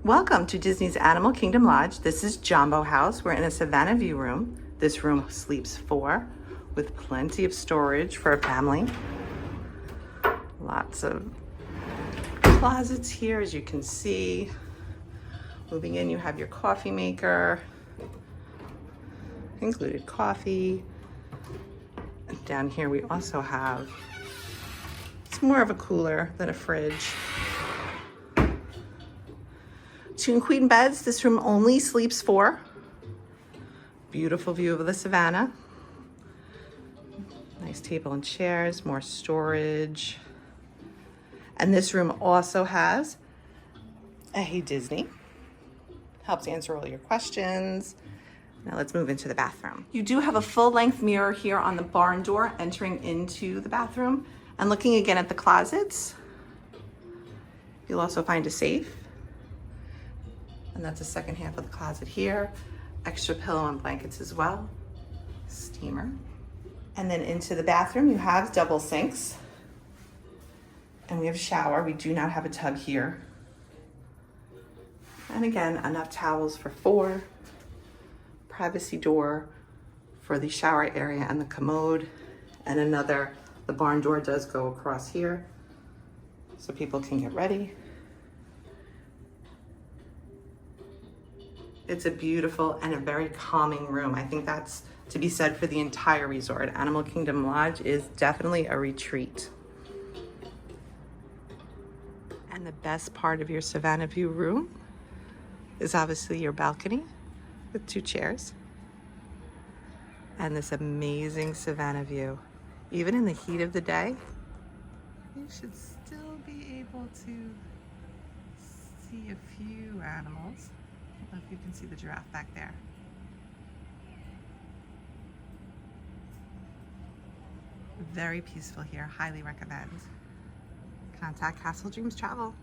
Welcome to Disney's Animal Kingdom Lodge. This is Jambo House. We're in a Savanna view room. This room sleeps 4 with plenty of storage for a family. Lots of closets here, as you can see. Moving in, you have your coffee maker, included coffee. And down here we also have, it's more of a cooler than a fridge. 2 queen beds. This room only sleeps 4. Beautiful view of the Savanna. Nice table and chairs, more storage. And this room also has a Hey Disney. Helps answer all your questions. Now let's move into the bathroom. You do have a full-length mirror here on the barn door entering into the bathroom. And looking again at the closets, you'll also find a safe. And that's the second half of the closet here. Extra pillow and blankets as well. Steamer. And then into the bathroom, you have double sinks. And we have a shower. We do not have a tub here. And again, enough towels for 4. Privacy door for the shower area and the commode. And the barn door does go across here so people can get ready. It's a beautiful and a very calming room. I think that's to be said for the entire resort. Animal Kingdom Lodge is definitely a retreat. And the best part of your Savanna view room is obviously your balcony with 2 chairs and this amazing Savanna view. Even in the heat of the day, you should still be able to see a few animals. I don't know if you can see the giraffe back there. Very peaceful here, highly recommend. Contact Castle Dreams Travel.